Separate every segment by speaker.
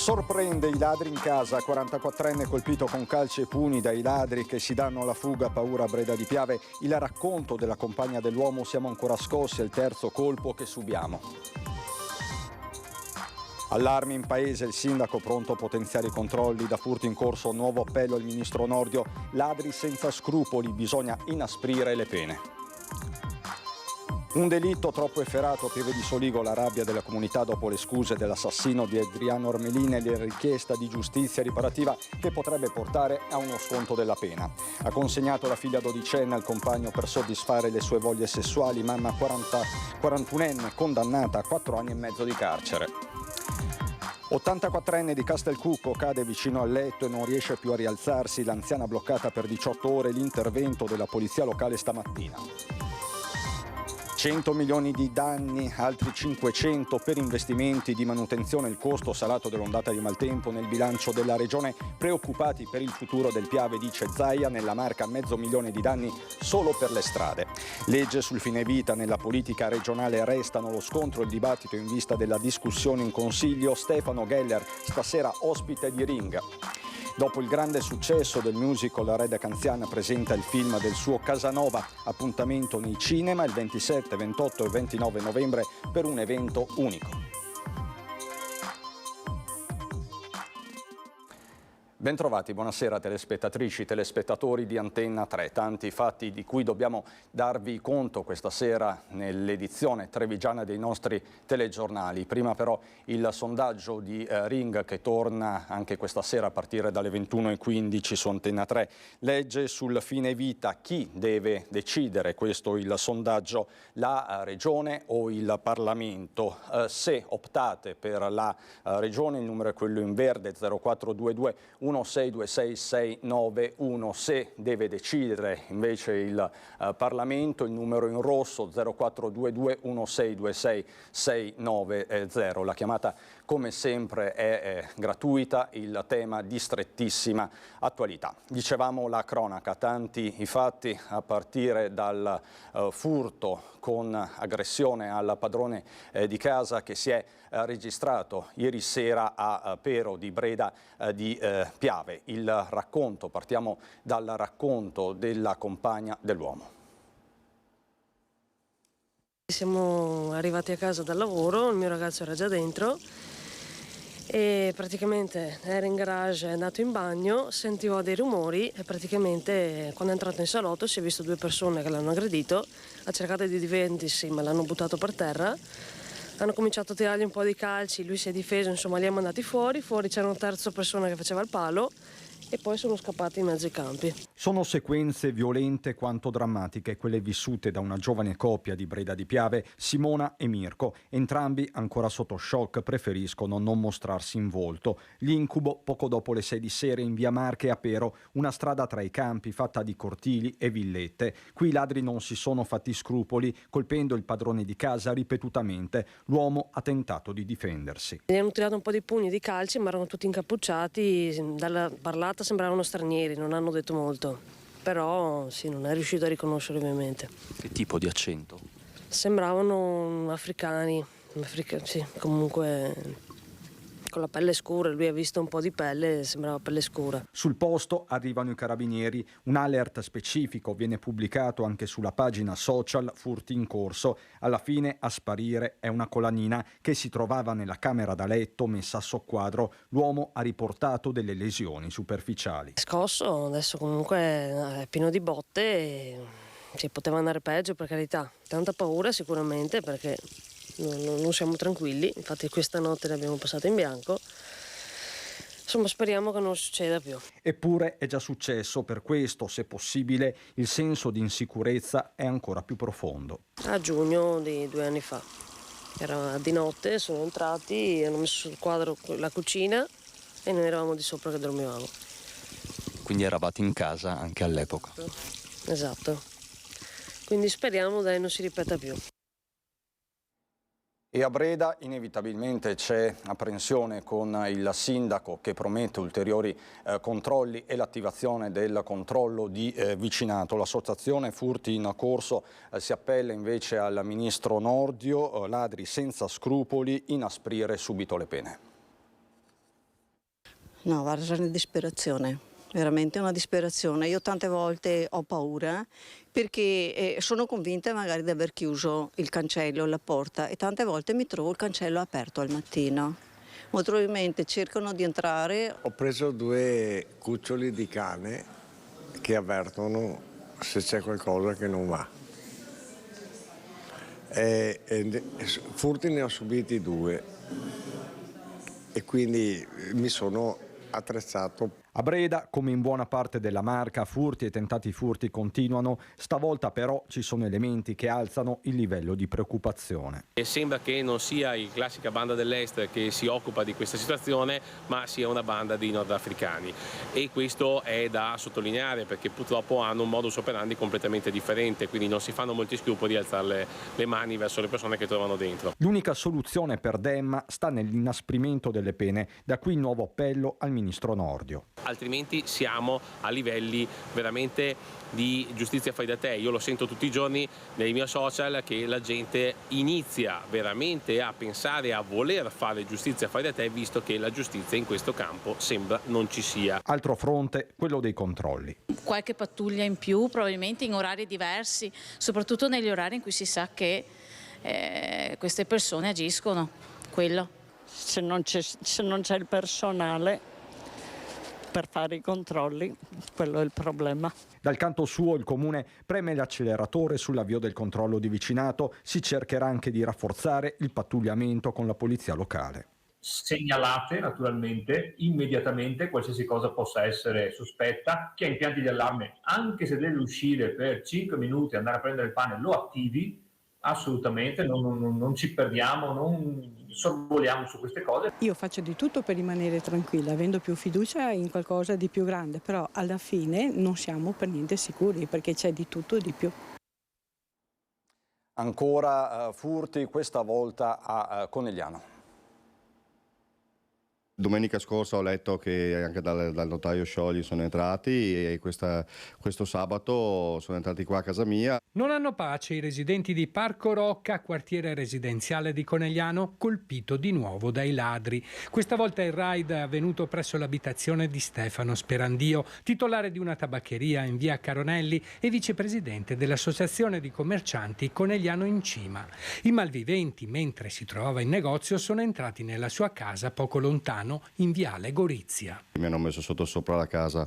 Speaker 1: Sorprende i ladri in casa, 44enne colpito con calci e pugni dai ladri che si danno alla fuga, paura a Breda di Piave. Il racconto della compagna dell'uomo, siamo ancora scossi, è il terzo colpo che subiamo. Allarmi in paese, il sindaco pronto a potenziare i controlli, da furti in corso, nuovo appello al ministro Nordio, ladri senza scrupoli, bisogna inasprire le pene. Un delitto troppo efferato, Pieve di Soligo, la rabbia della comunità dopo le scuse dell'assassino di Adriano Ormelin e la richiesta di giustizia riparativa che potrebbe portare a uno sconto della pena. Ha consegnato la figlia dodicenne al compagno per soddisfare le sue voglie sessuali, mamma 41enne condannata a 4 anni e mezzo di carcere. 84enne di Castelcucco cade vicino al letto e non riesce più a rialzarsi, l'anziana bloccata per 18 ore, l'intervento della polizia locale stamattina. 100 milioni di danni, altri 500 per investimenti di manutenzione, il costo salato dell'ondata di maltempo nel bilancio della regione, preoccupati per il futuro del Piave, dice Zaia, nella Marca 500.000 di danni solo per le strade. Legge sul fine vita nella politica regionale, restano lo scontro e il dibattito in vista della discussione in Consiglio. Stefano Geller stasera ospite di Ring. Dopo il grande successo del musical, Reda Canziana presenta il film del suo Casanova, appuntamento nei cinema il 27, 28 e 29 novembre per un evento unico. Bentrovati, buonasera telespettatrici, telespettatori di Antenna 3. Tanti fatti di cui dobbiamo darvi conto questa sera nell'edizione trevigiana dei nostri telegiornali. Prima però il sondaggio di Ring che torna anche questa sera a partire dalle 21:15 su Antenna 3. Legge sul fine vita, chi deve decidere? Questo il sondaggio, la Regione o il Parlamento? Se optate per la Regione, il numero è quello in verde 0422 1626691, se deve decidere invece il Parlamento, il numero in rosso 0422 1626690. La chiamata come sempre è gratuita, il tema di strettissima attualità. Dicevamo la cronaca, tanti i fatti a partire dal furto con aggressione al padrone di casa che si è registrato ieri sera a Pero di Breda di Piave. Il racconto, partiamo dal racconto della compagna dell'uomo.
Speaker 2: Siamo arrivati a casa dal lavoro, il mio ragazzo era già dentro e praticamente era in garage, è andato in bagno, sentiva dei rumori e praticamente quando è entrato in salotto si è visto 2 persone che l'hanno aggredito, ha cercato di difendersi ma l'hanno buttato per terra. Hanno cominciato a tirargli un po' di calci, lui si è difeso, insomma li ha mandati fuori c'era una terza persona che faceva il palo e poi sono scappati in mezzo ai campi.
Speaker 1: Sono sequenze violente quanto drammatiche, quelle vissute da una giovane coppia di Breda di Piave, Simona e Mirko. Entrambi, ancora sotto shock, preferiscono non mostrarsi in volto. L'incubo poco dopo le 6 di sera in via Marche a Pero, una strada tra i campi fatta di cortili e villette. Qui i ladri non si sono fatti scrupoli, colpendo il padrone di casa ripetutamente. L'uomo ha tentato di difendersi.
Speaker 2: Gli hanno tirato un po' di pugni di calci, ma erano tutti incappucciati, dalla parlata sembravano stranieri, non hanno detto molto, però sì, non è riuscito a riconoscere ovviamente.
Speaker 3: Che tipo di accento?
Speaker 2: Sembravano africani, sì, comunque con la pelle scura, lui ha visto un po' di pelle, sembrava pelle scura.
Speaker 1: Sul posto arrivano i carabinieri, un alert specifico viene pubblicato anche sulla pagina social Furti in corso. Alla fine a sparire è una colanina che si trovava nella camera da letto messa a soqquadro. L'uomo ha riportato delle lesioni superficiali.
Speaker 2: Scosso, adesso comunque è pieno di botte e poteva andare peggio, per carità. Tanta paura sicuramente perché non siamo tranquilli, infatti questa notte l'abbiamo passata in bianco. Insomma, speriamo che non succeda più.
Speaker 1: Eppure è già successo, per questo, se possibile, il senso di insicurezza è ancora più profondo.
Speaker 2: A giugno di 2 anni fa, era di notte, sono entrati, hanno messo sul quadro la cucina e noi eravamo di sopra che dormivamo.
Speaker 3: Quindi eravate in casa anche all'epoca?
Speaker 2: Esatto. Quindi speriamo che non si ripeta più.
Speaker 1: E a Breda inevitabilmente c'è apprensione con il sindaco che promette ulteriori controlli e l'attivazione del controllo di vicinato. L'associazione Furti in corso si appella invece al ministro Nordio, ladri senza scrupoli, inasprire subito le pene.
Speaker 4: No, guarda, è una disperazione, veramente una disperazione. Io tante volte ho paura perché sono convinta magari di aver chiuso il cancello, la porta, e tante volte mi trovo il cancello aperto al mattino. Molto probabilmente cercano di entrare.
Speaker 5: Ho preso 2 cuccioli di cane che avvertono se c'è qualcosa che non va. Furti ne ho subiti 2 e quindi mi sono attrezzato.
Speaker 1: A Breda, come in buona parte della Marca, furti e tentati furti continuano. Stavolta però ci sono elementi che alzano il livello di preoccupazione.
Speaker 6: E sembra che non sia la classica banda dell'Est che si occupa di questa situazione, ma sia una banda di nordafricani. E questo è da sottolineare perché purtroppo hanno un modus operandi completamente differente, quindi non si fanno molti scrupoli di alzare le mani verso le persone che trovano dentro.
Speaker 1: L'unica soluzione per Demma sta nell'inasprimento delle pene, da qui il nuovo appello al ministro Nordio.
Speaker 6: Altrimenti siamo a livelli veramente di giustizia fai da te. Io lo sento tutti i giorni nei miei social che la gente inizia veramente a pensare, a voler fare giustizia fai da te, visto che la giustizia in questo campo sembra non ci sia.
Speaker 1: Altro fronte, quello dei controlli.
Speaker 7: Qualche pattuglia in più, probabilmente in orari diversi, soprattutto negli orari in cui si sa che queste persone agiscono. Quello.
Speaker 8: Se non c'è il personale per fare i controlli, quello è il problema.
Speaker 1: Dal canto suo il Comune preme l'acceleratore sull'avvio del controllo di vicinato. Si cercherà anche di rafforzare il pattugliamento con la polizia locale.
Speaker 9: Segnalate naturalmente immediatamente qualsiasi cosa possa essere sospetta. Chi ha impianti di allarme, anche se deve uscire per 5 minuti e andare a prendere il pane, lo attivi assolutamente, non ci perdiamo, non sorvoliamo su queste cose.
Speaker 10: Io faccio di tutto per rimanere tranquilla, avendo più fiducia in qualcosa di più grande, però alla fine non siamo per niente sicuri perché c'è di tutto e di più.
Speaker 1: Ancora furti, questa volta a Conegliano.
Speaker 11: Domenica scorsa ho letto che anche dal notaio Sciogli sono entrati e questo sabato sono entrati qua a casa mia.
Speaker 12: Non hanno pace i residenti di Parco Rocca, quartiere residenziale di Conegliano, colpito di nuovo dai ladri. Questa volta il raid è avvenuto presso l'abitazione di Stefano Sperandio, titolare di una tabaccheria in via Caronelli e vicepresidente dell'associazione di commercianti Conegliano in Cima. I malviventi, mentre si trovava in negozio, sono entrati nella sua casa poco lontano in viale Gorizia.
Speaker 11: Mi hanno messo sopra la casa,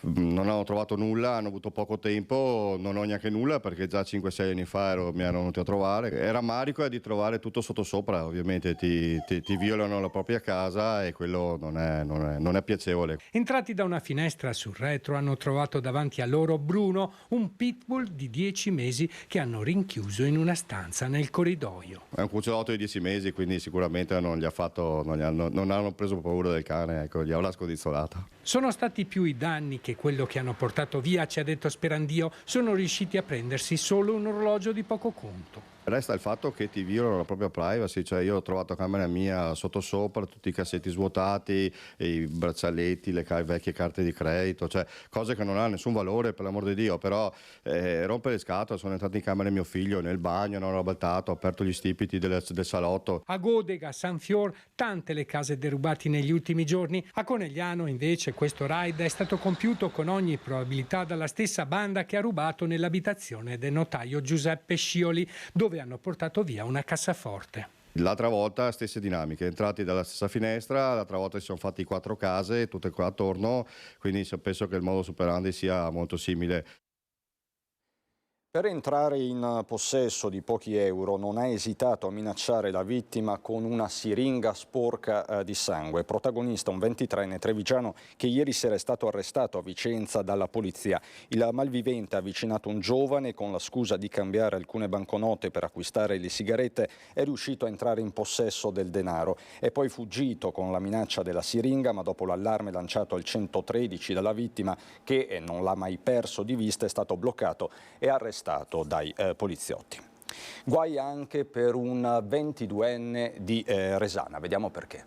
Speaker 11: non hanno trovato nulla, hanno avuto poco tempo, non ho neanche nulla perché già 5-6 anni fa mi erano venuti a trovare. Era rammarico è di trovare tutto sottosopra, ovviamente ti violano la propria casa e quello non è piacevole.
Speaker 12: Entrati da una finestra sul retro hanno trovato davanti a loro Bruno, un pitbull di 10 mesi che hanno rinchiuso in una stanza nel corridoio.
Speaker 11: È un cucciolotto di 10 mesi, quindi sicuramente non hanno preso paura del cane, ecco, gli avrà scodizzolato.
Speaker 12: Sono stati più i danni che quello che hanno portato via, ci ha detto Sperandio. Sono riusciti a prendersi solo un orologio di poco conto.
Speaker 11: Resta il fatto che ti violano la propria privacy, cioè io ho trovato a camera mia sottosopra tutti i cassetti svuotati, i braccialetti, le vecchie carte di credito, cioè cose che non hanno nessun valore per l'amor di Dio, però rompe le scatole. Sono entrato in camera mio figlio nel bagno, non ho baltato, ho aperto gli stipiti del salotto.
Speaker 12: A Godega, San Fior, tante le case derubate negli ultimi giorni. A Conegliano invece questo raid è stato compiuto con ogni probabilità dalla stessa banda che ha rubato nell'abitazione del notaio Giuseppe Scioli, dove hanno portato via una cassaforte.
Speaker 11: L'altra volta stesse dinamiche, entrati dalla stessa finestra, l'altra volta si sono fatti 4 case, tutte qua attorno, quindi penso che il modus operandi sia molto simile.
Speaker 1: Per entrare in possesso di pochi euro non ha esitato a minacciare la vittima con una siringa sporca di sangue. Protagonista un 23enne trevigiano che ieri sera è stato arrestato a Vicenza dalla polizia. Il malvivente ha avvicinato un giovane con la scusa di cambiare alcune banconote per acquistare le sigarette, è riuscito a entrare in possesso del denaro. È poi fuggito con la minaccia della siringa, ma dopo l'allarme lanciato al 113 dalla vittima, che non l'ha mai perso di vista, è stato bloccato e arrestato dai poliziotti. Guai anche per un 22enne di Resana, vediamo perché.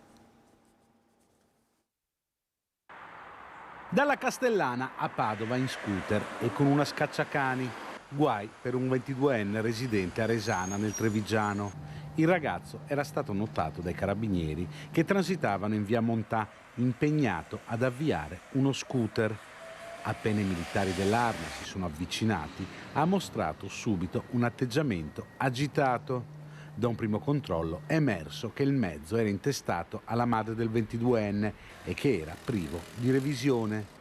Speaker 13: Dalla Castellana a Padova in scooter e con una scacciacani. Guai per un 22enne residente a Resana nel Trevigiano. il ragazzo era stato notato dai carabinieri che transitavano in via Montà, impegnato ad avviare uno scooter. Appena i militari dell'Arma si sono avvicinati, ha mostrato subito un atteggiamento agitato. Da un primo controllo è emerso che il mezzo era intestato alla madre del 22enne e che era privo di revisione.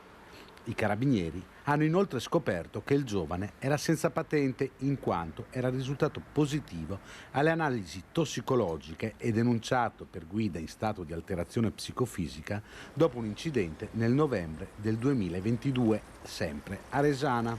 Speaker 13: I carabinieri hanno inoltre scoperto che il giovane era senza patente in quanto era risultato positivo alle analisi tossicologiche e denunciato per guida in stato di alterazione psicofisica dopo un incidente nel novembre del 2022, sempre a Resana.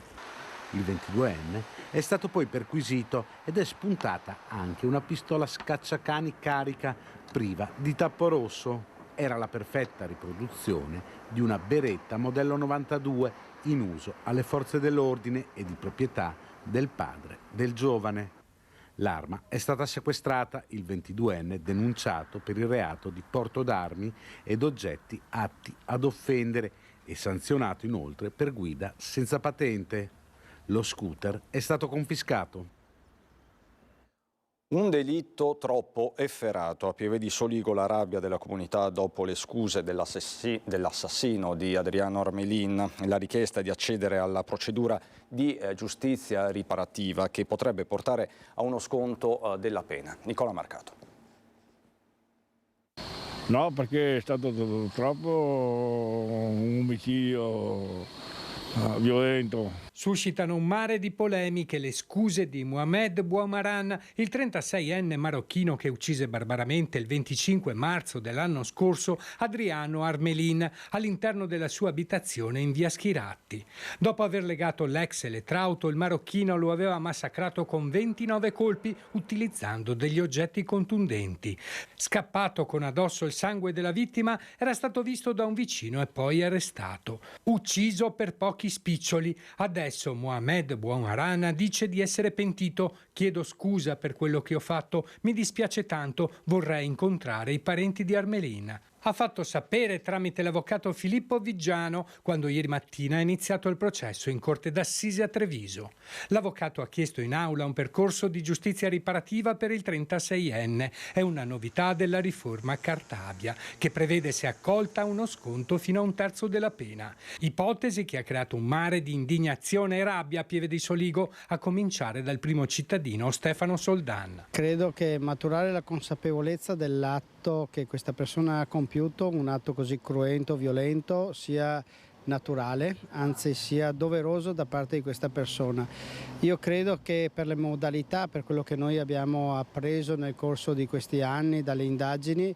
Speaker 13: Il 22enne è stato poi perquisito ed è spuntata anche una pistola scacciacani carica priva di tappo rosso. Era la perfetta riproduzione di una Beretta modello 92 in uso alle forze dell'ordine e di proprietà del padre del giovane. L'arma è stata sequestrata, il 22enne denunciato per il reato di porto d'armi ed oggetti atti ad offendere e sanzionato inoltre per guida senza patente. Lo scooter è stato confiscato.
Speaker 1: Un delitto troppo efferato. A Pieve di Soligo la rabbia della comunità dopo le scuse dell'assassino di Adriano Armelin, la richiesta di accedere alla procedura di giustizia riparativa che potrebbe portare a uno sconto della pena. Nicola Marcato.
Speaker 14: No, perché è stato troppo un omicidio violento.
Speaker 12: Suscitano un mare di polemiche le scuse di Mohamed Bouamaran, il 36enne marocchino che uccise barbaramente il 25 marzo dell'anno scorso Adriano Armelin all'interno della sua abitazione in via Schiratti. Dopo aver legato l'ex elettrauto, il marocchino lo aveva massacrato con 29 colpi utilizzando degli oggetti contundenti. Scappato con addosso il sangue della vittima, era stato visto da un vicino e poi arrestato. Ucciso per pochi spiccioli. Adesso Mohamed Bouamaran dice di essere pentito. Chiedo scusa per quello che ho fatto, mi dispiace tanto, vorrei incontrare i parenti di Armelin. Ha fatto sapere tramite l'avvocato Filippo Viggiano quando ieri mattina è iniziato il processo in Corte d'Assise a Treviso. L'avvocato ha chiesto in aula un percorso di giustizia riparativa per il 36enne. È una novità della riforma Cartabia, che prevede, se accolta, uno sconto fino a un terzo della pena. Ipotesi che ha creato un mare di indignazione e rabbia a Pieve di Soligo, a cominciare dal primo cittadino Stefano Soldan.
Speaker 15: Credo che maturare la consapevolezza dell'atto che questa persona ha compiuto, un atto così cruento, violento, sia naturale, anzi sia doveroso da parte di questa persona. Io credo che per le modalità, per quello che noi abbiamo appreso nel corso di questi anni dalle indagini,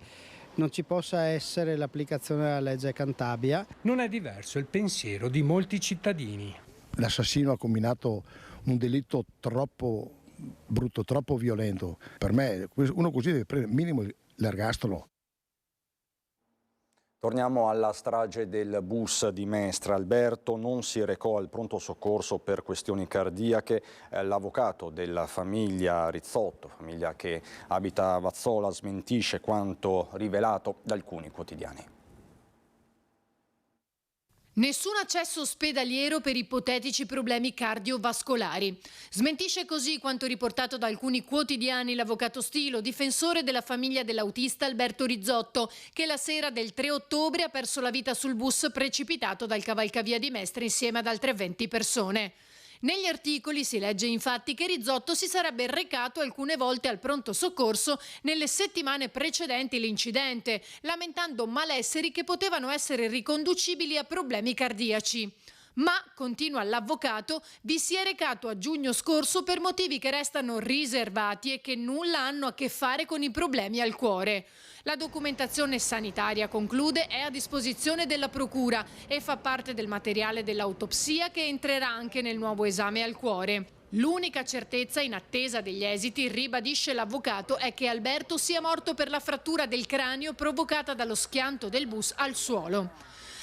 Speaker 15: non ci possa essere l'applicazione della legge Cartabia.
Speaker 12: Non è diverso il pensiero di molti cittadini.
Speaker 16: L'assassino ha combinato un delitto troppo brutto, troppo violento. Per me uno così deve prendere minimo l'ergastolo.
Speaker 1: Torniamo alla strage del bus di Mestre. Alberto non si recò al pronto soccorso per questioni cardiache. L'avvocato della famiglia Rizzotto, famiglia che abita a Vazzola, smentisce quanto rivelato da alcuni quotidiani.
Speaker 17: Nessun accesso ospedaliero per ipotetici problemi cardiovascolari. Smentisce così quanto riportato da alcuni quotidiani l'avvocato Stilo, difensore della famiglia dell'autista Alberto Rizzotto, che la sera del 3 ottobre ha perso la vita sul bus precipitato dal cavalcavia di Mestre insieme ad altre 20 persone. Negli articoli si legge infatti che Rizzotto si sarebbe recato alcune volte al pronto soccorso nelle settimane precedenti l'incidente, lamentando malesseri che potevano essere riconducibili a problemi cardiaci. Ma, continua l'avvocato, vi si è recato a giugno scorso per motivi che restano riservati e che nulla hanno a che fare con i problemi al cuore. La documentazione sanitaria, conclude, è a disposizione della Procura e fa parte del materiale dell'autopsia che entrerà anche nel nuovo esame al cuore. L'unica certezza in attesa degli esiti, ribadisce l'avvocato, è che Alberto sia morto per la frattura del cranio provocata dallo schianto del bus al suolo.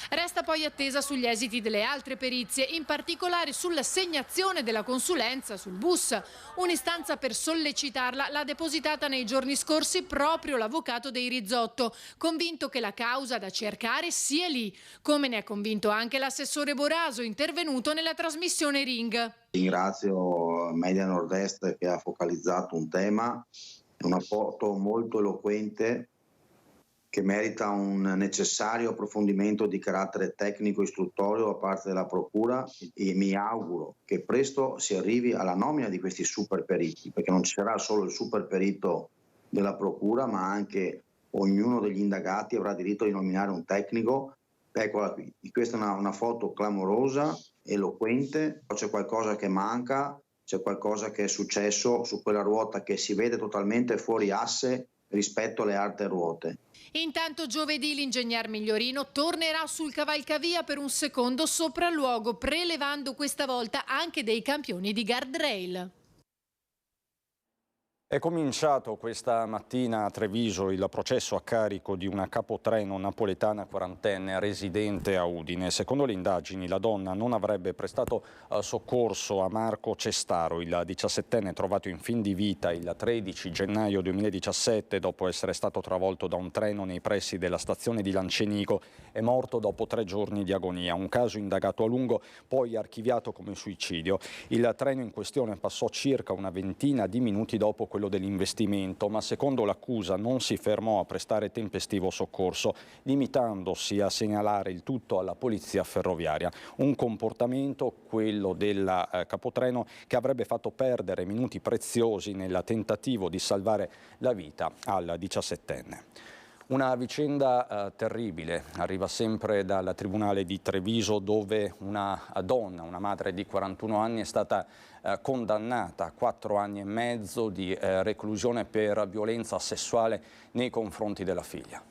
Speaker 17: Resta poi attesa sugli esiti delle altre perizie, in particolare sull'assegnazione della consulenza sul bus. Un'istanza per sollecitarla l'ha depositata nei giorni scorsi proprio l'avvocato dei Rizzotto, convinto che la causa da cercare sia lì, come ne è convinto anche l'assessore Boraso, intervenuto nella trasmissione Ring.
Speaker 18: Ringrazio Media Nord-Est che ha focalizzato un tema È una foto molto eloquente che merita un necessario approfondimento di carattere tecnico istruttorio da parte della Procura e mi auguro che presto si arrivi alla nomina di questi super periti, perché non ci sarà solo il super perito della Procura, ma anche ognuno degli indagati avrà diritto di nominare un tecnico. Eccola qui, questa è una foto clamorosa, eloquente, c'è qualcosa che manca, c'è qualcosa che è successo su quella ruota che si vede totalmente fuori asse rispetto alle altre ruote.
Speaker 17: Intanto giovedì l'ingegner Migliorino tornerà sul cavalcavia per un secondo sopralluogo, prelevando questa volta anche dei campioni di guardrail.
Speaker 1: È cominciato questa mattina a Treviso il processo a carico di una capotreno napoletana quarantenne residente a Udine. Secondo le indagini la donna non avrebbe prestato soccorso a Marco Cestaro, il 17enne trovato in fin di vita il 13 gennaio 2017 dopo essere stato travolto da un treno nei pressi della stazione di Lancenico. È morto dopo 3 giorni di agonia, un caso indagato a lungo, poi archiviato come suicidio. Il treno in questione passò circa una ventina di minuti dopo quello dell'investimento, ma secondo l'accusa non si fermò a prestare tempestivo soccorso, limitandosi a segnalare il tutto alla polizia ferroviaria. Un comportamento, quello del capotreno, che avrebbe fatto perdere minuti preziosi nel tentativo di salvare la vita al 17enne. Una vicenda terribile arriva sempre dal Tribunale di Treviso, dove una donna, una madre di 41 anni, è stata condannata a 4 anni e mezzo di reclusione per violenza sessuale nei confronti della figlia.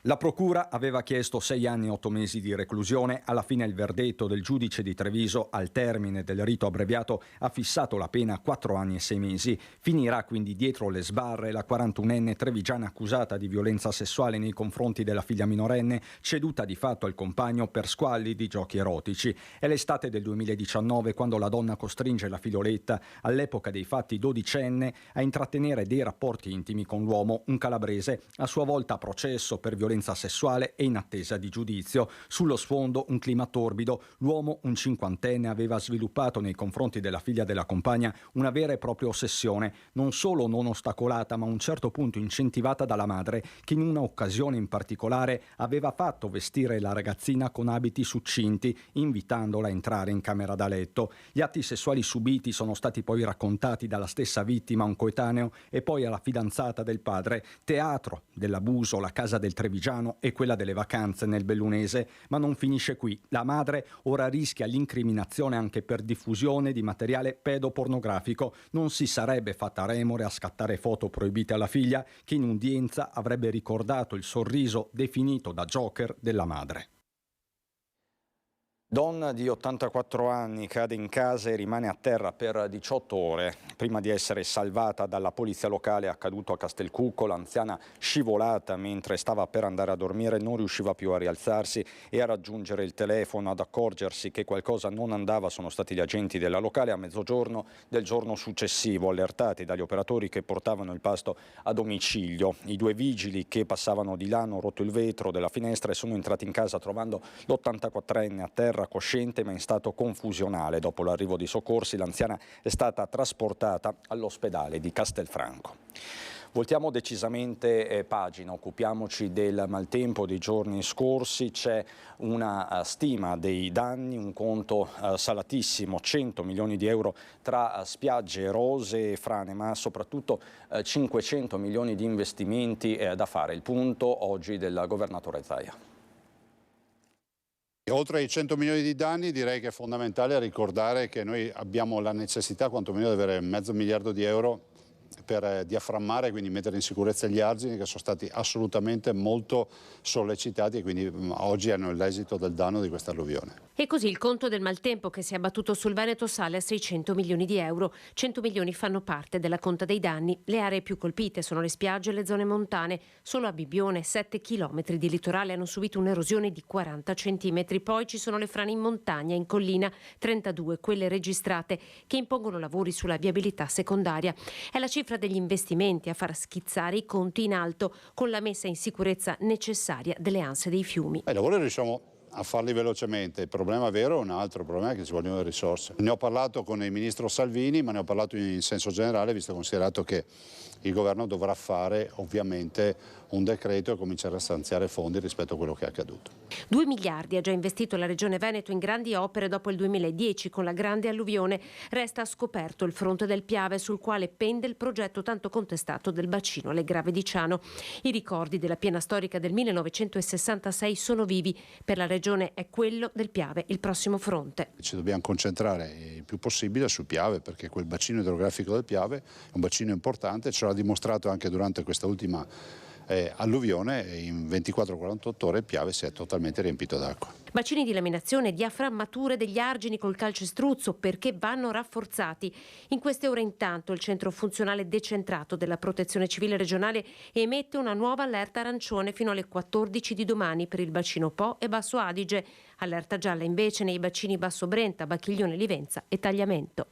Speaker 1: La procura aveva chiesto 6 anni e 8 mesi di reclusione. Alla fine il verdetto del giudice di Treviso, al termine del rito abbreviato, ha fissato la pena a 4 anni e 6 mesi. Finirà quindi dietro le sbarre la 41enne trevigiana accusata di violenza sessuale nei confronti della figlia minorenne, ceduta di fatto al compagno per squalli di giochi erotici. È l'estate del 2019 quando la donna costringe la figlioletta, all'epoca dei fatti 12enne, a intrattenere dei rapporti intimi con l'uomo, un calabrese, a sua volta a processo per violenza sessuale e in attesa di giudizio. Sullo sfondo un clima torbido. L'uomo, un 50enne, aveva sviluppato nei confronti della figlia della compagna una vera e propria ossessione, non solo non ostacolata ma a un certo punto incentivata dalla madre, che in una occasione in particolare aveva fatto vestire la ragazzina con abiti succinti, invitandola a entrare in camera da letto. Gli atti sessuali subiti sono stati poi raccontati dalla stessa vittima a un coetaneo e poi alla fidanzata del padre. Teatro dell'abuso la casa del trevigiano e quella delle vacanze nel bellunese, ma non finisce qui. La madre ora rischia l'incriminazione anche per diffusione di materiale pedopornografico. Non si sarebbe fatta remore a scattare foto proibite alla figlia, che in udienza avrebbe ricordato il sorriso definito da Joker della madre. Donna di 84 anni cade in casa e rimane a terra per 18 ore. Prima di essere salvata dalla polizia locale, accaduto a Castelcucco, l'anziana scivolata mentre stava per andare a dormire, non riusciva più a rialzarsi e a raggiungere il telefono. Ad accorgersi che qualcosa non andava sono stati gli agenti della locale a mezzogiorno del giorno successivo, allertati dagli operatori che portavano il pasto a domicilio. I 2 vigili che passavano di là hanno rotto il vetro della finestra e sono entrati in casa trovando l'84enne a terra, cosciente ma in stato confusionale. Dopo l'arrivo dei soccorsi l'anziana è stata trasportata all'ospedale di Castelfranco. Voltiamo decisamente pagina, occupiamoci del maltempo dei giorni scorsi. C'è una stima dei danni, un conto salatissimo, 100 milioni di euro tra spiagge erose e frane, ma soprattutto 500 milioni di investimenti da fare. Il punto oggi del governatore Zaia.
Speaker 19: Oltre ai 100 milioni di danni, direi che è fondamentale ricordare che noi abbiamo la necessità quantomeno di avere $500 miliardi di euro per diaframmare, quindi mettere in sicurezza gli argini che sono stati assolutamente molto sollecitati e quindi oggi hanno l'esito del danno di questa alluvione.
Speaker 20: E così il conto del maltempo che si è abbattuto sul Veneto sale a 600 milioni di euro. 100 milioni fanno parte della conta dei danni. Le aree più colpite sono le spiagge e le zone montane. Solo a Bibbione 7 chilometri di litorale hanno subito un'erosione di 40 centimetri. Poi ci sono le frane in montagna, in collina, 32 quelle registrate, che impongono lavori sulla viabilità secondaria. È la cifra degli investimenti a far schizzare i conti in alto, con la messa in sicurezza necessaria delle anse dei fiumi.
Speaker 19: I lavori riusciamo a farli velocemente. Il problema vero è un altro, il problema è che ci vogliono risorse. Ne ho parlato con il ministro Salvini, ma ne ho parlato in senso generale, visto e considerato che il governo dovrà fare ovviamente un decreto e cominciare a stanziare fondi rispetto a quello che è accaduto.
Speaker 20: 2 miliardi ha già investito la Regione Veneto in grandi opere dopo il 2010 con la grande alluvione. Resta scoperto il fronte del Piave sul quale pende il progetto tanto contestato del bacino alle Grave di Ciano. I ricordi della piena storica del 1966 sono vivi. Per la Regione è quello del Piave il prossimo fronte.
Speaker 19: Ci dobbiamo concentrare il più possibile sul Piave, perché quel bacino idrografico del Piave è un bacino importante, ce l'ha dimostrato anche durante questa ultima alluvione. In 24-48 ore il Piave si è totalmente riempito d'acqua.
Speaker 20: Bacini di laminazione, diaframmature degli argini col calcestruzzo perché vanno rafforzati. In queste ore intanto il centro funzionale decentrato della Protezione Civile regionale emette una nuova allerta arancione fino alle 14 di domani per il bacino Po e Basso Adige. Allerta gialla invece nei bacini Basso Brenta, Bacchiglione, Livenza e Tagliamento.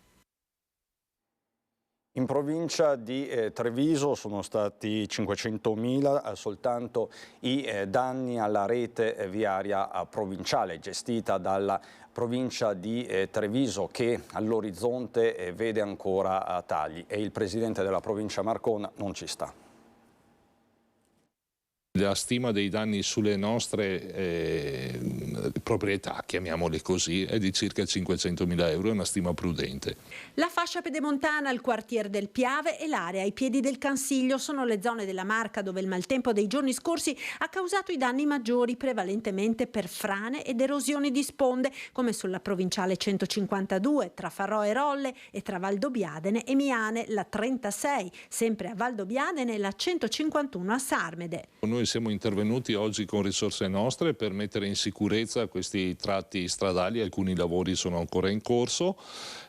Speaker 1: In provincia di Treviso sono stati 500.000 soltanto i danni alla rete viaria provinciale gestita dalla provincia di Treviso, che all'orizzonte vede ancora tagli, e il presidente della provincia Marcon non ci sta.
Speaker 21: La stima dei danni sulle nostre proprietà, chiamiamole così, è di circa 500.000 euro, è una stima prudente.
Speaker 22: La fascia pedemontana, il quartier del Piave e l'area ai piedi del Cansiglio sono le zone della Marca dove il maltempo dei giorni scorsi ha causato i danni maggiori, prevalentemente per frane ed erosioni di sponde, come sulla provinciale 152 tra Farò e Rolle e tra Valdobbiadene e Miane, la 36, sempre a Valdobbiadene, e la 151 a Sarmede.
Speaker 21: Noi siamo intervenuti oggi con risorse nostre per mettere in sicurezza questi tratti stradali, alcuni lavori sono ancora in corso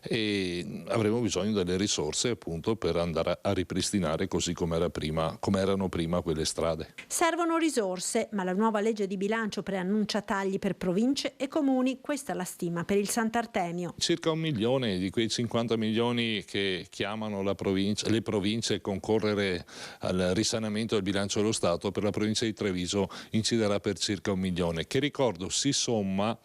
Speaker 21: e avremo bisogno delle risorse appunto per andare a ripristinare così come erano prima quelle strade.
Speaker 22: Servono risorse, ma la nuova legge di bilancio preannuncia tagli per province e comuni, questa è la stima per il Sant'Artemio.
Speaker 21: Circa 1 milione di quei 50 milioni che chiamano le province a concorrere al risanamento del bilancio dello Stato, per la provincia di Treviso inciderà per circa 1 milione, che ricordo si somma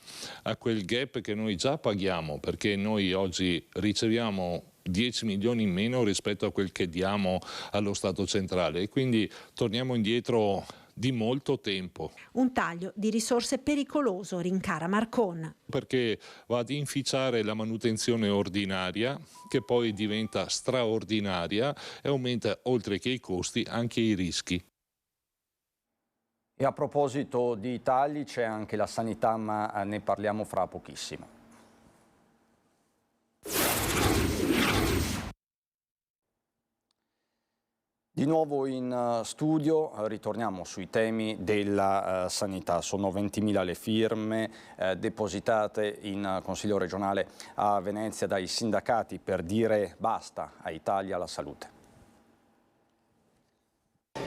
Speaker 21: a quel gap che noi già paghiamo, perché noi oggi riceviamo 10 milioni in meno rispetto a quel che diamo allo Stato centrale e quindi torniamo indietro di molto tempo.
Speaker 22: Un taglio di risorse pericoloso, rincara Marcon.
Speaker 21: Perché va ad inficiare la manutenzione ordinaria, che poi diventa straordinaria e aumenta oltre che i costi anche i rischi.
Speaker 1: E a proposito di tagli c'è anche la sanità, ma ne parliamo fra pochissimo. Di nuovo in studio, ritorniamo sui temi della sanità. Sono 20.000 le firme depositate in Consiglio regionale a Venezia dai sindacati per dire basta ai tagli alla salute.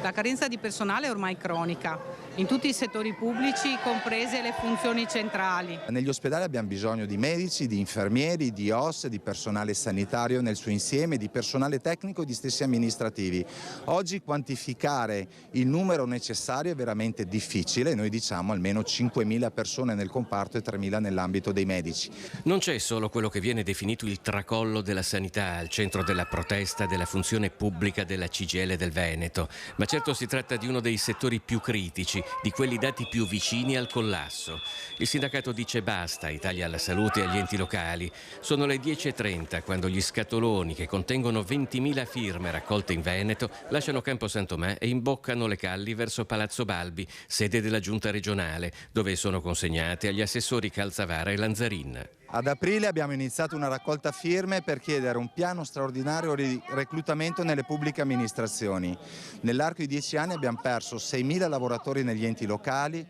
Speaker 23: La carenza di personale è ormai cronica, in tutti i settori pubblici, comprese le funzioni centrali.
Speaker 24: Negli ospedali abbiamo bisogno di medici, di infermieri, di OSS, di personale sanitario nel suo insieme, di personale tecnico e di stessi amministrativi. Oggi quantificare il numero necessario è veramente difficile, noi diciamo almeno 5.000 persone nel comparto e 3.000 nell'ambito dei medici.
Speaker 25: Non c'è solo quello che viene definito il tracollo della sanità al centro della protesta della funzione pubblica della CGIL del Veneto, ma certo si tratta di uno dei settori più critici, di quelli dati più vicini al collasso. Il sindacato dice basta ai tagli alla salute e agli enti locali. Sono le 10:30 quando gli scatoloni che contengono 20.000 firme raccolte in Veneto lasciano Campo Santomè e imboccano le calli verso Palazzo Balbi, sede della giunta regionale, dove sono consegnate agli assessori Calzavara e Lanzarin.
Speaker 24: Ad aprile abbiamo iniziato una raccolta firme per chiedere un piano straordinario di reclutamento nelle pubbliche amministrazioni. Nell'arco di 10 anni abbiamo perso 6.000 lavoratori negli enti locali,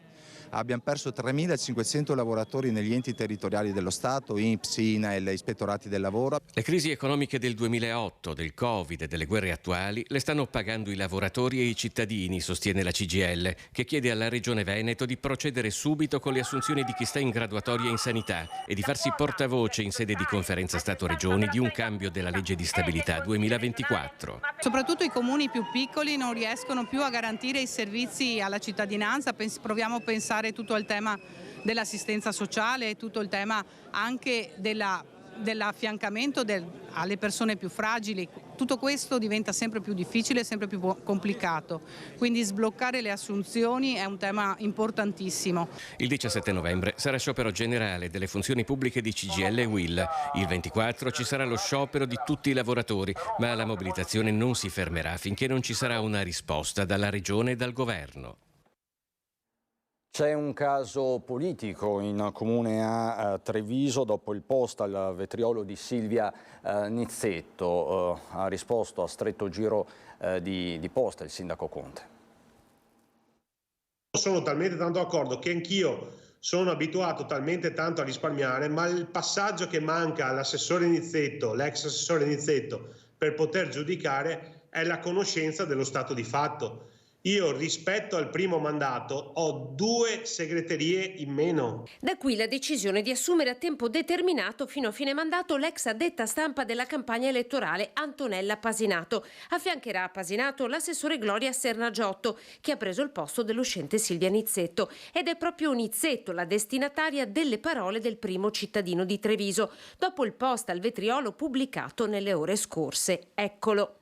Speaker 24: abbiamo perso 3.500 lavoratori negli enti territoriali dello Stato, INPS, INAIL, ispettorati del lavoro.
Speaker 25: Le crisi economiche del 2008, del Covid e delle guerre attuali le stanno pagando i lavoratori e i cittadini, sostiene la CGIL, che chiede alla Regione Veneto di procedere subito con le assunzioni di chi sta in graduatoria in sanità e di farsi portavoce in sede di conferenza Stato-Regioni di un cambio della legge di stabilità 2024.
Speaker 23: Soprattutto i comuni più piccoli non riescono più a garantire i servizi alla cittadinanza, proviamo a pensare tutto al tema dell'assistenza sociale, tutto il tema anche dell'affiancamento alle persone più fragili. Tutto questo diventa sempre più difficile, sempre più complicato, quindi sbloccare le assunzioni è un tema importantissimo.
Speaker 25: Il 17 novembre sarà sciopero generale delle funzioni pubbliche di CGIL e UIL. Il 24 ci sarà lo sciopero di tutti i lavoratori, ma la mobilitazione non si fermerà finché non ci sarà una risposta dalla Regione e dal Governo.
Speaker 1: C'è un caso politico in comune a Treviso dopo il post al vetriolo di Silvia Nizzetto. Ha risposto a stretto giro di posta il sindaco Conte.
Speaker 2: Sono talmente tanto d'accordo che anch'io sono abituato talmente tanto a risparmiare, ma il passaggio che manca all'assessore Nizzetto, l'ex assessore Nizzetto, per poter giudicare è la conoscenza dello stato di fatto. Io rispetto al primo mandato ho 2 segreterie in meno.
Speaker 20: Da qui la decisione di assumere a tempo determinato fino a fine mandato l'ex addetta stampa della campagna elettorale Antonella Pasinato. Affiancherà a Pasinato l'assessore Gloria Sernagiotto, che ha preso il posto dell'uscente Silvia Nizzetto. Ed è proprio Nizzetto la destinataria delle parole del primo cittadino di Treviso, dopo il post al vetriolo pubblicato nelle ore scorse. Eccolo.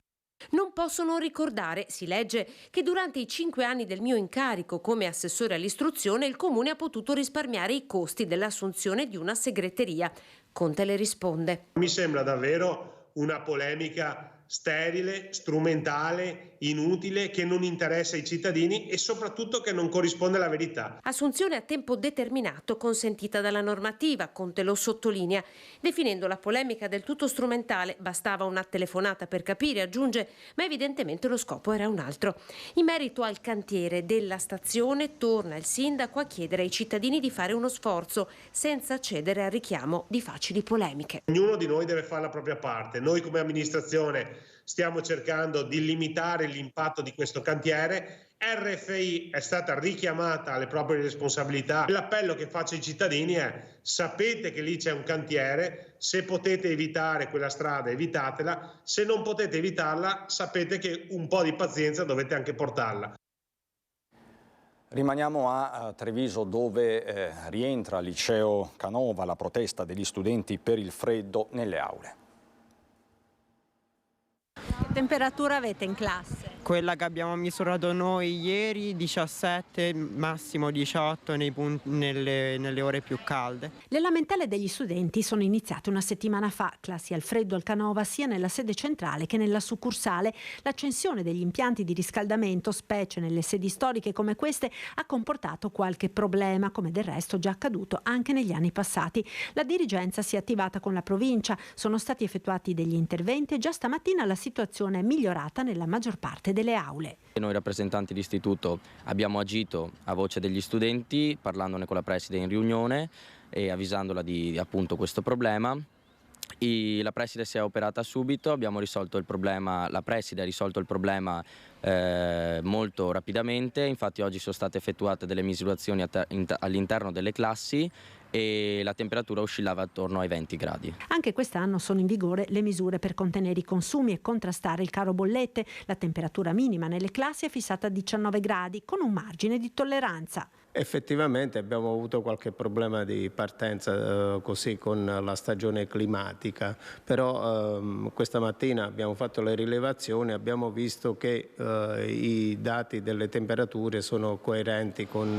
Speaker 20: Non posso non ricordare, si legge, che durante i 5 anni del mio incarico come assessore all'istruzione il Comune ha potuto risparmiare i costi dell'assunzione di una segreteria. Conte le risponde.
Speaker 2: Mi sembra davvero una polemica sterile, strumentale, inutile, che non interessa ai cittadini e soprattutto che non corrisponde alla verità.
Speaker 20: Assunzione a tempo determinato consentita dalla normativa, Conte lo sottolinea. Definendo la polemica del tutto strumentale, bastava una telefonata per capire, aggiunge, ma evidentemente lo scopo era un altro. In merito al cantiere della stazione, torna il sindaco a chiedere ai cittadini di fare uno sforzo, senza cedere al richiamo di facili polemiche.
Speaker 2: Ognuno di noi deve fare la propria parte. Noi come amministrazione stiamo cercando di limitare l'impatto di questo cantiere. RFI è stata richiamata alle proprie responsabilità. L'appello che faccio ai cittadini è: sapete che lì c'è un cantiere, se potete evitare quella strada evitatela, se non potete evitarla sapete che un po' di pazienza dovete anche portarla.
Speaker 1: Rimaniamo a Treviso dove rientra al liceo Canova la protesta degli studenti per il freddo nelle aule.
Speaker 22: Che temperatura avete in classe?
Speaker 3: Quella che abbiamo misurato noi ieri, 17, massimo 18 nelle ore più calde.
Speaker 22: Le lamentele degli studenti sono iniziate una settimana fa, classi al freddo al Canova sia nella sede centrale che nella succursale. L'accensione degli impianti di riscaldamento, specie nelle sedi storiche come queste, ha comportato qualche problema, come del resto già accaduto anche negli anni passati. La dirigenza si è attivata con la provincia, sono stati effettuati degli interventi e già stamattina la situazione è migliorata nella maggior parte delle aule.
Speaker 4: Noi rappresentanti d'istituto abbiamo agito a voce degli studenti, parlandone con la preside in riunione e avvisandola di appunto questo problema. La preside si è operata subito, abbiamo risolto il problema, la preside ha risolto il problema molto rapidamente. Infatti oggi sono state effettuate delle misurazioni all'interno delle classi e la temperatura oscillava attorno ai 20 gradi.
Speaker 22: Anche quest'anno sono in vigore le misure per contenere i consumi e contrastare il caro bollette. La temperatura minima nelle classi è fissata a 19 gradi con un margine di tolleranza.
Speaker 3: Effettivamente abbiamo avuto qualche problema di partenza così con la stagione climatica, però questa mattina abbiamo fatto le rilevazioni e abbiamo visto che i dati delle temperature sono coerenti con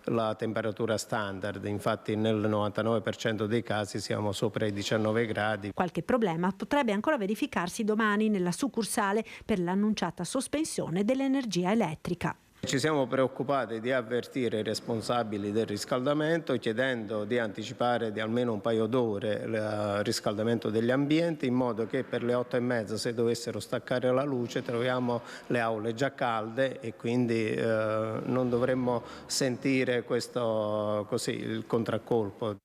Speaker 3: la temperatura standard, infatti nel 99% dei casi siamo sopra i 19 gradi.
Speaker 22: Qualche problema potrebbe ancora verificarsi domani nella succursale per l'annunciata sospensione dell'energia elettrica.
Speaker 3: Ci siamo preoccupati di avvertire i responsabili del riscaldamento chiedendo di anticipare di almeno un paio d'ore il riscaldamento degli ambienti in modo che per le 8:30 se dovessero staccare la luce troviamo le aule già calde e quindi non dovremmo sentire il contraccolpo.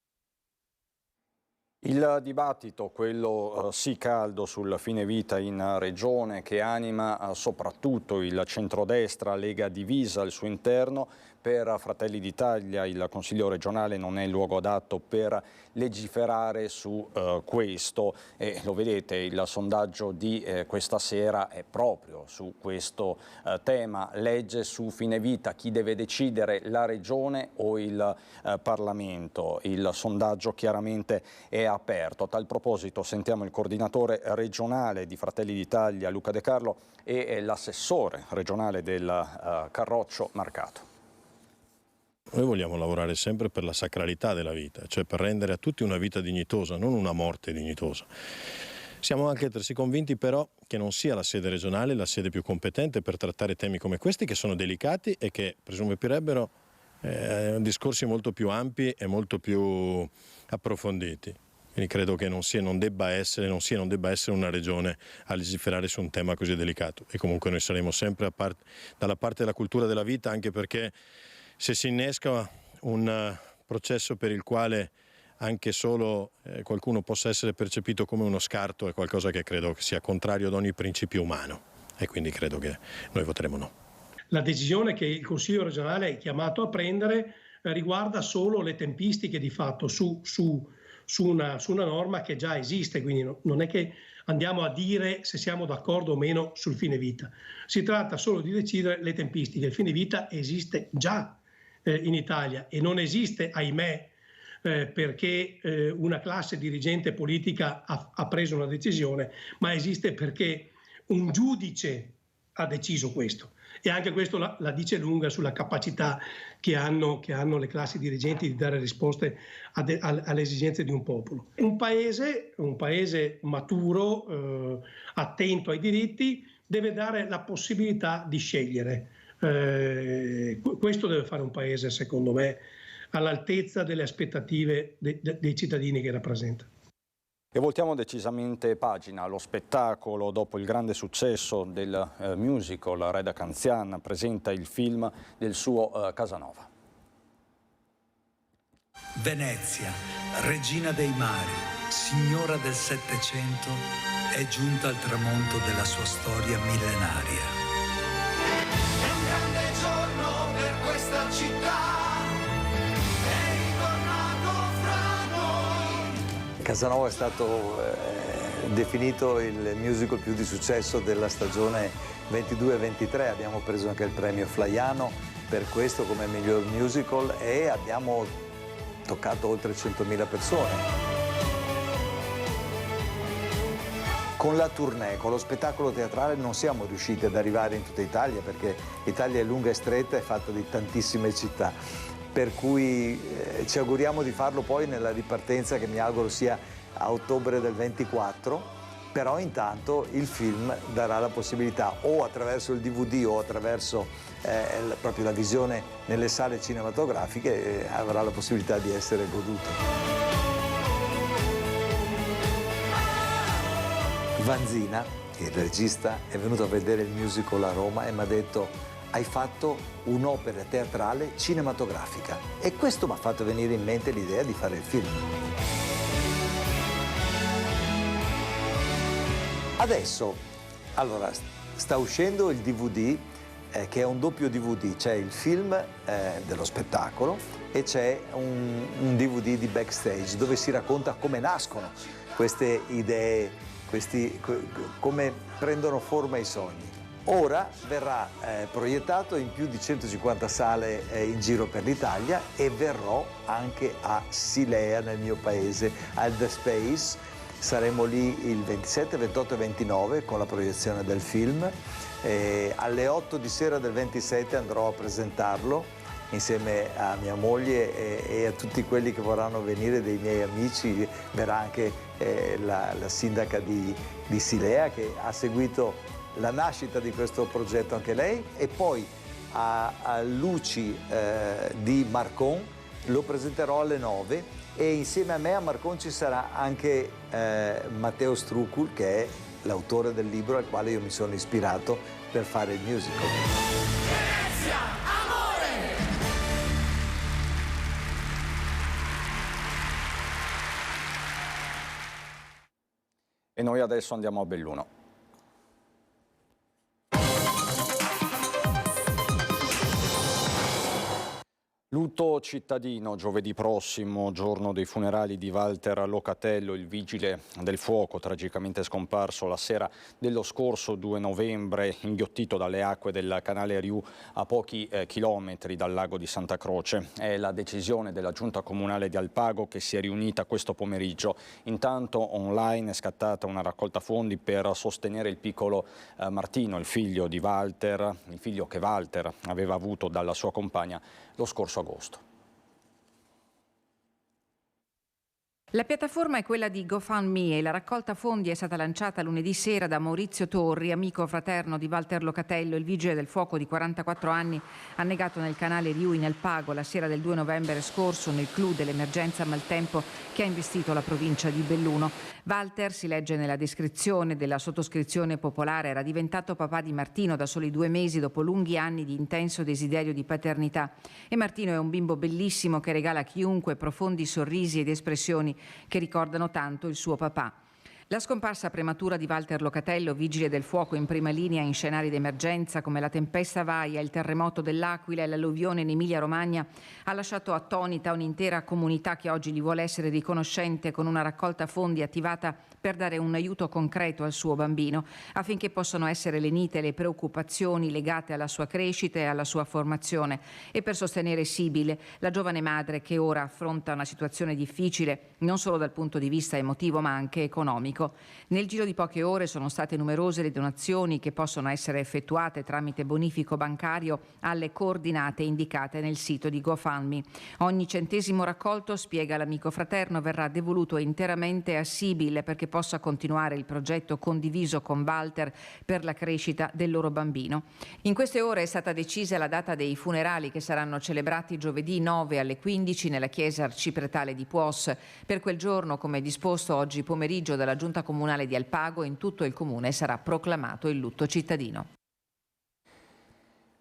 Speaker 1: Il dibattito, quello sì caldo sul fine vita in regione, che anima soprattutto il centrodestra, Lega divisa al suo interno. Per Fratelli d'Italia il Consiglio regionale non è il luogo adatto per legiferare su questo, e lo vedete, il sondaggio di questa sera è proprio su questo tema. Legge su fine vita, chi deve decidere, la regione o il Parlamento? Il sondaggio chiaramente è aperto. A tal proposito sentiamo il coordinatore regionale di Fratelli d'Italia, Luca De Carlo, e l'assessore regionale del Carroccio, Marcato.
Speaker 5: Noi vogliamo lavorare sempre per la sacralità della vita, cioè per rendere a tutti una vita dignitosa, non una morte dignitosa. Siamo anche altresì convinti però che non sia la sede regionale la sede più competente per trattare temi come questi, che sono delicati e che presumirebbero discorsi molto più ampi e molto più approfonditi. Quindi credo che non debba essere una regione a legiferare su un tema così delicato, e comunque noi saremo sempre dalla parte della cultura della vita, anche perché se si innesca un processo per il quale anche solo qualcuno possa essere percepito come uno scarto, è qualcosa che credo che sia contrario ad ogni principio umano, e quindi credo che noi voteremo no.
Speaker 6: La decisione che il Consiglio regionale è chiamato a prendere riguarda solo le tempistiche di fatto su una norma che già esiste, quindi non è che andiamo a dire se siamo d'accordo o meno sul fine vita. Si tratta solo di decidere le tempistiche. Il fine vita esiste già in Italia, e non esiste, ahimè, perché una classe dirigente politica ha preso una decisione, ma esiste perché un giudice ha deciso questo. E anche questo la dice lunga sulla capacità che hanno le classi dirigenti di dare risposte alle esigenze di un popolo. Un paese maturo, attento ai diritti, deve dare la possibilità di scegliere. Questo deve fare un paese, secondo me, all'altezza delle aspettative dei cittadini che rappresenta.
Speaker 1: E voltiamo decisamente pagina. Lo spettacolo, dopo il grande successo del musical, Reda Canzian presenta il film del suo Casanova.
Speaker 7: Venezia, regina dei mari, signora del Settecento, è giunta al tramonto della sua storia millenaria.
Speaker 8: È un grande giorno per questa città.
Speaker 9: Casanova è stato definito il musical più di successo della stagione 22-23, abbiamo preso anche il premio Flaiano per questo come miglior musical e abbiamo toccato oltre 100.000 persone. Con la tournée, con lo spettacolo teatrale non siamo riusciti ad arrivare in tutta Italia, perché l'Italia è lunga e stretta, è fatta di tantissime città. Per cui ci auguriamo di farlo poi nella ripartenza, che mi auguro sia a ottobre del 24, però intanto il film darà la possibilità, o attraverso il DVD o attraverso proprio la visione nelle sale cinematografiche, avrà la possibilità di essere goduto. Vanzina, il regista, è venuto a vedere il musical a Roma e mi ha detto: hai fatto un'opera teatrale cinematografica, e questo mi ha fatto venire in mente l'idea di fare il film. Adesso, allora, sta uscendo il DVD, che è un doppio DVD, c'è il film dello spettacolo e c'è un DVD di backstage dove si racconta come nascono queste idee, come prendono forma i sogni. Ora verrà proiettato in più di 150 sale in giro per l'Italia, e verrò anche a Silea, nel mio paese, al The Space. Saremo lì il 27, 28 e 29 con la proiezione del film. Alle 8 di sera del 27 andrò a presentarlo insieme a mia moglie e a tutti quelli che vorranno venire, dei miei amici. Verrà anche la sindaca di Silea, che ha seguito la nascita di questo progetto anche lei, e poi a Luci di Marcon lo presenterò alle 9, e insieme a me a Marcon ci sarà anche Matteo Strucul, che è l'autore del libro al quale io mi sono ispirato per fare il musical.
Speaker 8: Venezia, amore!
Speaker 1: E noi adesso andiamo a Belluno. Lutto cittadino giovedì prossimo, giorno dei funerali di Walter Locatello, il vigile del fuoco tragicamente scomparso la sera dello scorso 2 novembre, inghiottito dalle acque del canale Riù a pochi chilometri dal lago di Santa Croce. È la decisione della Giunta Comunale di Alpago che si è riunita questo pomeriggio. Intanto online è scattata una raccolta fondi per sostenere il piccolo Martino, il figlio di Walter, il figlio che Walter aveva avuto dalla sua compagna lo scorso agosto.
Speaker 10: La piattaforma è quella di GoFundMe e la raccolta fondi è stata lanciata lunedì sera da Maurizio Torri, amico fraterno di Walter Locatello, il vigile del fuoco di 44 anni, annegato nel canale Riù in Alpago la sera del 2 novembre scorso nel clou dell'emergenza maltempo che ha investito la provincia di Belluno. Walter, si legge nella descrizione della sottoscrizione popolare, era diventato papà di Martino da soli 2 mesi dopo lunghi anni di intenso desiderio di paternità. E Martino è un bimbo bellissimo che regala a chiunque profondi sorrisi ed espressioni che ricordano tanto il suo papà. La scomparsa prematura di Walter Locatello, vigile del fuoco in prima linea in scenari d'emergenza come la tempesta Vaia, il terremoto dell'Aquila e l'alluvione in Emilia-Romagna, ha lasciato attonita un'intera comunità che oggi gli vuole essere riconoscente con una raccolta fondi attivata per dare un aiuto concreto al suo bambino, affinché possano essere lenite le preoccupazioni legate alla sua crescita e alla sua formazione e per sostenere Sibile, la giovane madre che ora affronta una situazione difficile non solo dal punto di vista emotivo ma anche economico. Nel giro di poche ore sono state numerose le donazioni che possono essere effettuate tramite bonifico bancario alle coordinate indicate nel sito di GoFundMe. Ogni centesimo raccolto, spiega l'amico fraterno, verrà devoluto interamente a Sibile perché possa continuare il progetto condiviso con Walter per la crescita del loro bambino. In queste ore è stata decisa la data dei funerali che saranno celebrati giovedì 9 alle 15 nella chiesa arcipretale di Puos. Per quel giorno, come disposto oggi pomeriggio dalla Giunta Comunale di Alpago, in tutto il comune sarà proclamato il lutto cittadino.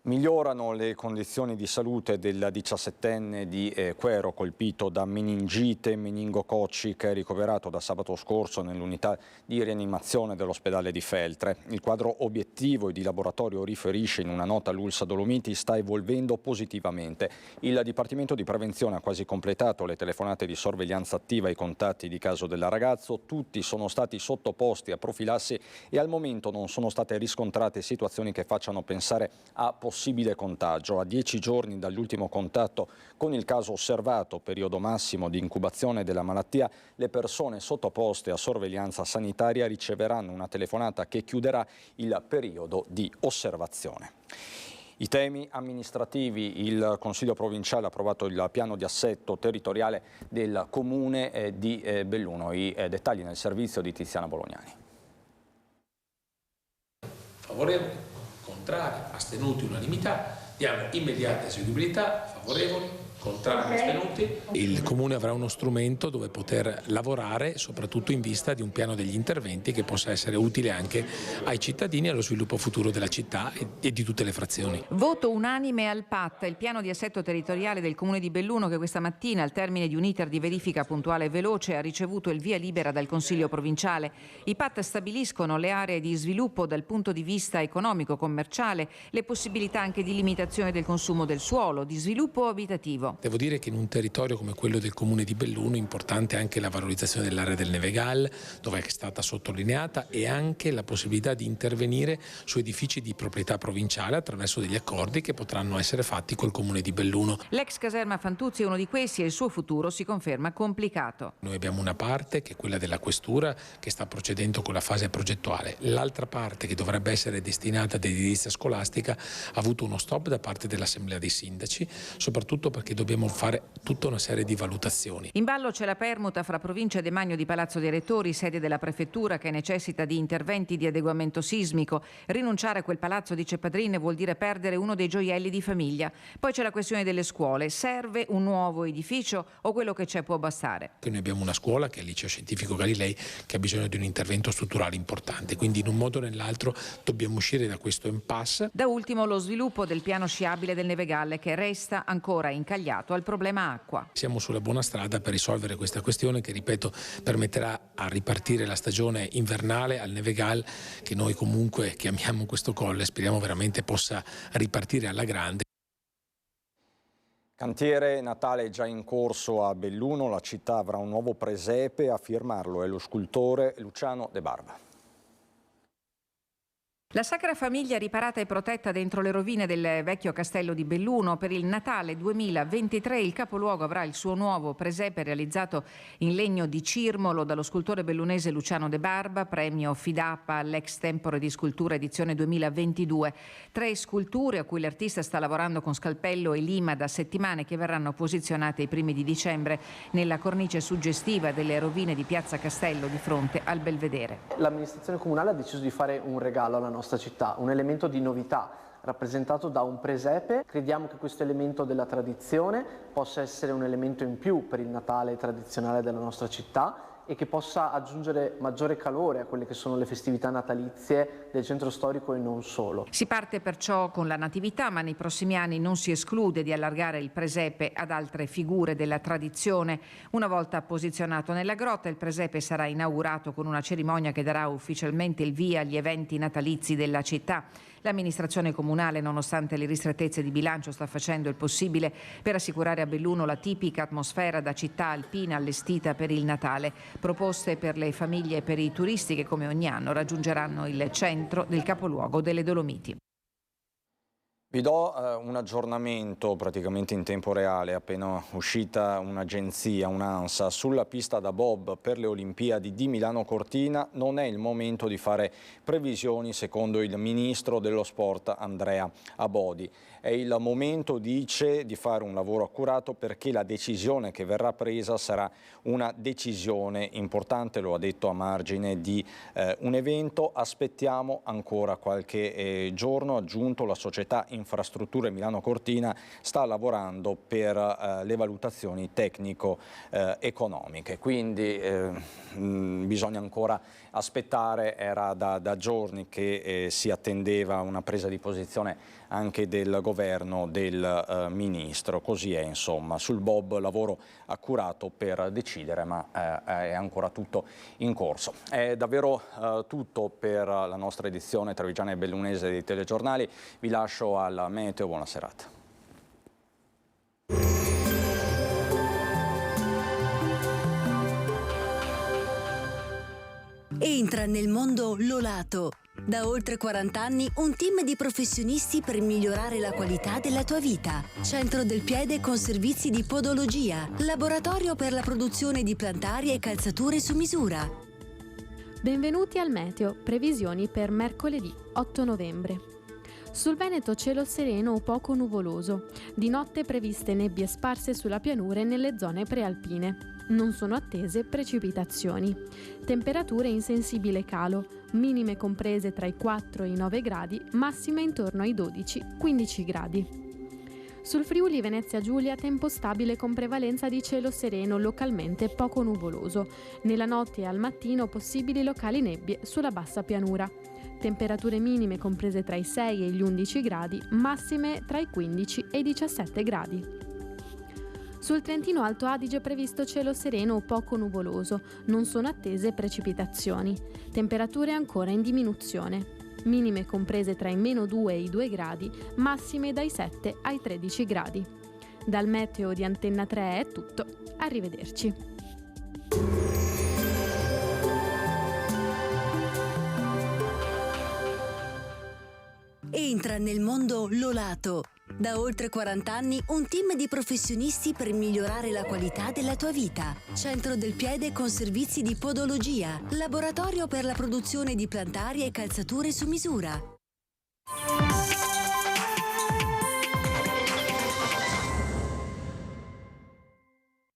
Speaker 1: Migliorano le condizioni di salute del 17enne di Quero, colpito da meningite meningococcica, ricoverato da sabato scorso nell'unità di rianimazione dell'ospedale di Feltre. Il quadro obiettivo e di laboratorio riferisce in una nota all'Ulsa Dolomiti sta evolvendo positivamente. Il Dipartimento di Prevenzione ha quasi completato le telefonate di sorveglianza attiva ai contatti di caso del ragazzo. Tutti sono stati sottoposti a profilassi e al momento non sono state riscontrate situazioni che facciano pensare a possibile contagio. A 10 giorni dall'ultimo contatto con il caso osservato, periodo massimo di incubazione della malattia, le persone sottoposte a sorveglianza sanitaria riceveranno una telefonata che chiuderà il periodo di osservazione. I temi amministrativi: il Consiglio provinciale ha approvato il piano di assetto territoriale del Comune di Belluno. I dettagli nel servizio di Tiziana Bolognani.
Speaker 11: Favorevoli, contrari, astenuti, unanimità. Diamo immediata eseguibilità. Favorevoli, contrari, astenuti. Il Comune avrà uno strumento dove poter lavorare, soprattutto in vista di un piano degli interventi che possa essere utile anche ai cittadini e allo sviluppo futuro della città e di tutte le frazioni.
Speaker 10: Voto unanime al PAT, il piano di assetto territoriale del Comune di Belluno, che questa mattina, al termine di un iter di verifica puntuale e veloce, ha ricevuto il via libera dal Consiglio provinciale. I PAT stabiliscono le aree di sviluppo dal punto di vista economico-commerciale, le possibilità anche di limitazione del consumo del suolo, di sviluppo abitativo.
Speaker 11: Devo dire che in un territorio come quello del Comune di Belluno è importante anche la valorizzazione dell'area del Nevegal, dove è stata sottolineata, e anche la possibilità di intervenire su edifici di proprietà provinciale attraverso degli accordi che potranno essere fatti col Comune di Belluno.
Speaker 10: L'ex caserma Fantuzzi è uno di questi e il suo futuro si conferma complicato.
Speaker 11: Noi abbiamo una parte che è quella della questura che sta procedendo con la fase progettuale, l'altra parte che dovrebbe essere destinata ad edilizia scolastica ha avuto uno stop da parte dell'Assemblea dei Sindaci, soprattutto perché dobbiamo fare tutta una serie di valutazioni.
Speaker 10: In ballo c'è la permuta fra provincia Demagno di Palazzo dei Rettori, sede della prefettura, che necessita di interventi di adeguamento sismico. Rinunciare a quel palazzo, dice Padrin, vuol dire perdere uno dei gioielli di famiglia. Poi c'è la questione delle scuole. Serve un nuovo edificio o quello che c'è può bastare?
Speaker 11: Noi abbiamo una scuola che è il Liceo Scientifico Galilei che ha bisogno di un intervento strutturale importante, quindi in un modo o nell'altro dobbiamo uscire da questo impasse.
Speaker 10: Da ultimo lo sviluppo del piano sciabile del Nevegalle, che resta ancora incagliato tagliato al problema acqua.
Speaker 11: Siamo sulla buona strada per risolvere questa questione che, ripeto, permetterà a ripartire la stagione invernale al Nevegal, che noi comunque chiamiamo questo colle, speriamo veramente possa ripartire alla grande.
Speaker 1: Cantiere Natale già in corso a Belluno, la città avrà un nuovo presepe, a firmarlo è lo scultore Luciano De Barba.
Speaker 10: La Sacra Famiglia riparata e protetta dentro le rovine del vecchio castello di Belluno. Per il Natale 2023 il capoluogo avrà il suo nuovo presepe realizzato in legno di cirmolo dallo scultore bellunese Luciano De Barba, premio FIDAPA all'ex tempore di scultura edizione 2022. 3 sculture a cui l'artista sta lavorando con scalpello e lima da settimane, che verranno posizionate ai primi di dicembre nella cornice suggestiva delle rovine di Piazza Castello di fronte al Belvedere.
Speaker 12: L'amministrazione comunale ha deciso di fare un regalo alla nostra città, un elemento di novità rappresentato da un presepe. Crediamo che questo elemento della tradizione possa essere un elemento in più per il Natale tradizionale della nostra città e che possa aggiungere maggiore calore a quelle che sono le festività natalizie del centro storico e non solo.
Speaker 10: Si parte perciò con la Natività, ma nei prossimi anni non si esclude di allargare il presepe ad altre figure della tradizione. Una volta posizionato nella grotta, il presepe sarà inaugurato con una cerimonia che darà ufficialmente il via agli eventi natalizi della città. L'amministrazione comunale, nonostante le ristrettezze di bilancio, sta facendo il possibile per assicurare a Belluno la tipica atmosfera da città alpina allestita per il Natale. Proposte per le famiglie e per i turisti che, come ogni anno, raggiungeranno il centro del capoluogo delle Dolomiti.
Speaker 1: Vi do un aggiornamento praticamente in tempo reale, appena uscita un'agenzia, un'ANSA, sulla pista da bob per le Olimpiadi di Milano Cortina. Non è il momento di fare previsioni, secondo il ministro dello sport Andrea Abodi. È il momento, dice, di fare un lavoro accurato, perché la decisione che verrà presa sarà una decisione importante, lo ha detto a margine di un evento. Aspettiamo ancora qualche giorno, ha aggiunto. La società Infrastrutture Milano Cortina sta lavorando per le valutazioni tecnico-economiche, quindi bisogna ancora aspettare. Era da giorni che si attendeva una presa di posizione anche del governo, del ministro. Così è, insomma, sul bob lavoro accurato per decidere, ma è ancora tutto in corso. È davvero tutto per la nostra edizione trevigiana e bellunese dei telegiornali. Vi lascio al meteo, buona serata.
Speaker 13: Entra nel mondo Lolato. Da oltre 40 anni un team di professionisti per migliorare la qualità della tua vita. Centro del piede con servizi di podologia. Laboratorio per la produzione di plantari e calzature su misura.
Speaker 14: Benvenuti al meteo. Previsioni per mercoledì 8 novembre. Sul Veneto cielo sereno o poco nuvoloso. Di notte previste nebbie sparse sulla pianura e nelle zone prealpine. Non sono attese precipitazioni. Temperature in sensibile calo, minime comprese tra i 4 e i 9 gradi, massime intorno ai 12-15 gradi. Sul Friuli Venezia Giulia tempo stabile con prevalenza di cielo sereno, localmente poco nuvoloso. Nella notte e al mattino possibili locali nebbie sulla bassa pianura. Temperature minime comprese tra i 6 e gli 11 gradi, massime tra i 15 e i 17 gradi. Sul Trentino Alto Adige è previsto cielo sereno o poco nuvoloso, non sono attese precipitazioni. Temperature ancora in diminuzione. Minime comprese tra i -2 e i 2 gradi, massime dai 7 ai 13 gradi. Dal meteo di Antenna 3 è tutto, arrivederci.
Speaker 13: Entra nel mondo Lolato. Da oltre 40 anni un team di professionisti per migliorare la qualità della tua vita. Centro del piede con servizi di podologia. Laboratorio per la produzione di plantari e calzature su misura.